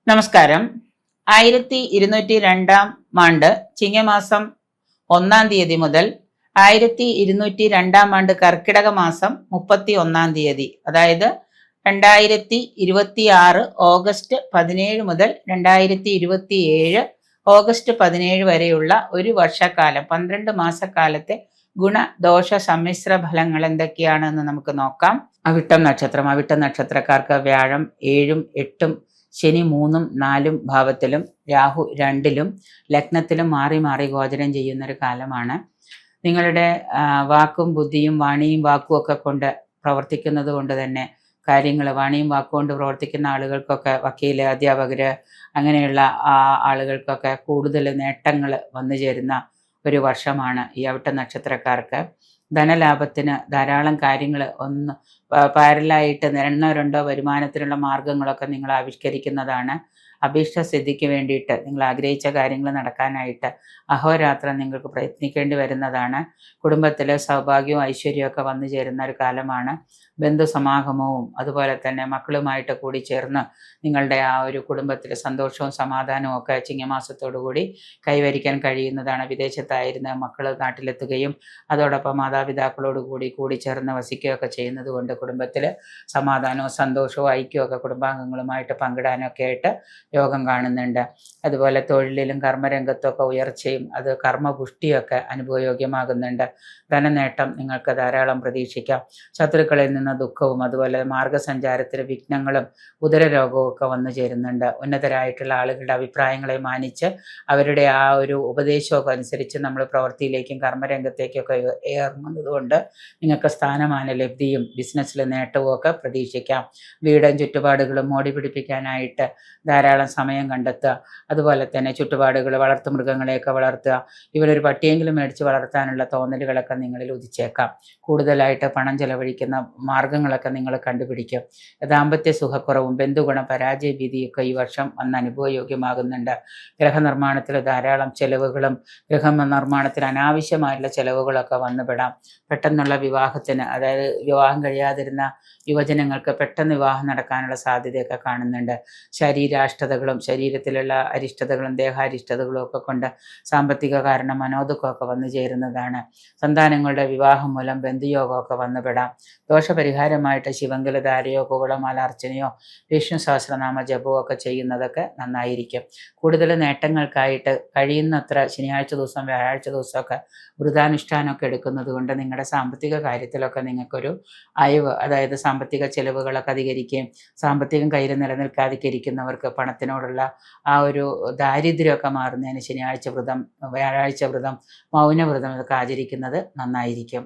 നമസ്കാരം. 1202 ചിങ്ങമാസം 1 മുതൽ 1202 കർക്കിടക മാസം 31 അതായത് 2026 ഓഗസ്റ്റ് 17 മുതൽ 2027 ഓഗസ്റ്റ് 17 വരെയുള്ള ഒരു വർഷക്കാലം 12 മാസക്കാലത്തെ ഗുണദോഷ സമ്മിശ്ര ഫലങ്ങൾ എന്തൊക്കെയാണെന്ന് നമുക്ക് നോക്കാം. അവിട്ടം നക്ഷത്രക്കാർക്ക് വ്യാഴം 7ഉം 8ഉം, ശനി 3ഉം 4ഉം ഭാവത്തിലും, രാഹു 2ലും ലഗ്നത്തിലും മാറി മാറി ഗോചരം ചെയ്യുന്ന ഒരു കാലമാണ്. നിങ്ങളുടെ വാക്കും ബുദ്ധിയും വാണിയും വാക്കും ഒക്കെ കൊണ്ട് പ്രവർത്തിക്കുന്നത് കൊണ്ട് തന്നെ കാര്യങ്ങൾ വാണിയും വാക്കുകൊണ്ട് പ്രവർത്തിക്കുന്ന ആളുകൾക്കൊക്കെ വക്കീല്, അധ്യാപകര് അങ്ങനെയുള്ള ആളുകൾക്കൊക്കെ കൂടുതൽ നേട്ടങ്ങൾ വന്നു ചേരുന്ന ഒരു വർഷമാണ് ഈ അവിട്ട നക്ഷത്രക്കാർക്ക്. ധനലാഭത്തിന് ധാരാളം കാര്യങ്ങൾ പാരലായിട്ട് ഒന്നോ രണ്ടോ വരുമാനത്തിനുള്ള മാർഗങ്ങളൊക്കെ നിങ്ങൾ ആവിഷ്കരിക്കുന്നതാണ്. അഭീഷ്ടസിദ്ധിക്ക് വേണ്ടിയിട്ട് നിങ്ങൾ ആഗ്രഹിച്ച കാര്യങ്ങൾ നടക്കാനായിട്ട് അഹോരാത്രം നിങ്ങൾക്ക് പ്രയത്നിക്കേണ്ടി വരുന്നതാണ്. കുടുംബത്തിൽ സൗഭാഗ്യവും ഐശ്വര്യവും ഒക്കെ വന്നു ചേരുന്ന ഒരു കാലമാണ്. ബന്ധുസമാഗമവും അതുപോലെ തന്നെ മക്കളുമായിട്ട് കൂടി ചേർന്ന് നിങ്ങളുടെ ആ ഒരു കുടുംബത്തിൽ സന്തോഷവും സമാധാനവും ഒക്കെ ചിങ്ങമാസത്തോടു കൂടി കൈവരിക്കാൻ കഴിയുന്നതാണ്. വിദേശത്തായിരുന്ന മക്കൾ നാട്ടിലെത്തുകയും അതോടൊപ്പം മാതാപിതാക്കളോട് കൂടി ചേർന്ന് വസിക്കുകയൊക്കെ ചെയ്യുന്നത് കൊണ്ട് കുടുംബത്തിൽ സമാധാനവും സന്തോഷവും ഐക്യമൊക്കെ കുടുംബാംഗങ്ങളുമായിട്ട് പങ്കിടാനൊക്കെ ആയിട്ട് യോഗം കാണുന്നുണ്ട്. അതുപോലെ തൊഴിലിലും കർമ്മരംഗത്തൊക്കെ ഉയർച്ചയും അത് കർമ്മപുഷ്ടിയൊക്കെ അനുഭവയോഗ്യമാകുന്നുണ്ട്. ധനനേട്ടം നിങ്ങൾക്ക് ധാരാളം പ്രതീക്ഷിക്കാം. ശത്രുക്കളിൽ നിന്ന് ദുഃഖവും അതുപോലെ മാർഗസഞ്ചാരത്തിൽ വിഘ്നങ്ങളും ഉദരരോഗവും ഒക്കെ വന്നു ചേരുന്നുണ്ട്. ഉന്നതരായിട്ടുള്ള ആളുകളുടെ അഭിപ്രായങ്ങളെ മാനിച്ച് അവരുടെ ആ ഒരു ഉപദേശമൊക്കെ അനുസരിച്ച് നമ്മൾ പ്രവൃത്തിയിലേക്കും കർമ്മരംഗത്തേക്കൊക്കെ ഏറുന്നത് കൊണ്ട് നിങ്ങൾക്ക് സ്ഥാനമാന ലബ്ധിയും ബിസിനസ്സിൽ നേട്ടവും ഒക്കെ പ്രതീക്ഷിക്കാം. വീടും ചുറ്റുപാടുകളും മോടി പിടിപ്പിക്കാനായിട്ട് ധാരാളം സമയം കണ്ടെത്തുക. അതുപോലെ തന്നെ ചുറ്റുപാടുകൾ, വളർത്തുമൃഗങ്ങളെയൊക്കെ വളർത്തുക. ഇവരൊരു പട്ടിയെങ്കിലും മേടിച്ച് വളർത്താനുള്ള തോന്നലുകളൊക്കെ നിങ്ങളിൽ ഉദിച്ചേക്കാം. കൂടുതലായിട്ട് പണം ചെലവഴിക്കുന്ന മാർഗങ്ങളൊക്കെ നിങ്ങൾ കണ്ടുപിടിക്കും. ദാമ്പത്യ സുഖക്കുറവും ബന്ധുഗുണ പരാജയ ഭീതിയൊക്കെ ഈ വർഷം വന്ന് അനുഭവയോഗ്യമാകുന്നുണ്ട്. ഗൃഹനിർമ്മാണത്തിൽ ധാരാളം ചെലവുകളും ഗൃഹനിർമ്മാണത്തിൽ അനാവശ്യമായിട്ടുള്ള ചെലവുകളൊക്കെ വന്നുപെടാം. പെട്ടെന്നുള്ള വിവാഹത്തിന്, അതായത് വിവാഹം കഴിയാതിരുന്ന യുവജനങ്ങൾക്ക് പെട്ടെന്ന് വിവാഹം നടക്കാനുള്ള സാധ്യതയൊക്കെ കാണുന്നുണ്ട്. ശരീരാഷ്ടതകളും ശരീരത്തിലുള്ള അരിഷ്ടതകളും ദേഹാരിഷ്ടതകളും ഒക്കെ കൊണ്ട് സാമ്പത്തിക കാരണം മനോദുഃഖമൊക്കെ വന്നു ചേരുന്നതാണ്. സന്താനങ്ങളുടെ വിവാഹം മൂലം ബന്ധുയോഗമൊക്കെ വന്നുപെടാം. ദോഷപരിഹാരമായിട്ട് ശിവങ്കല ധാരയോ കുവളമാല അർച്ചനയോ വിഷ്ണു സഹസ്രനാമ ജപമോ ഒക്കെ ചെയ്യുന്നതൊക്കെ നന്നായിരിക്കും. കൂടുതൽ നേട്ടങ്ങൾക്കായിട്ട് കഴിയുന്നത്ര ശനിയാഴ്ച ദിവസം വ്യാഴാഴ്ച ദിവസമൊക്കെ വ്രതാനുഷ്ഠാനമൊക്കെ എടുക്കുന്നത് കൊണ്ട് നിങ്ങളുടെ സാമ്പത്തിക കാര്യത്തിലൊക്കെ നിങ്ങൾക്കൊരു അയവ്, അതായത് സാമ്പത്തിക ചെലവുകളൊക്കെ അധികരിക്കുകയും സാമ്പത്തികം കയ്യിൽ നിലനിൽക്കാതിരിക്കുന്നവർക്ക് പണത്തിനോടുള്ള ആ ഒരു ദാരിദ്ര്യമൊക്കെ മാറുന്നതിന് ശനിയാഴ്ച വ്രതം, വ്യാഴാഴ്ച വ്രതം, മൗനവ്രതം ഇതൊക്കെ ആചരിക്കുന്നത് നന്നായിരിക്കും.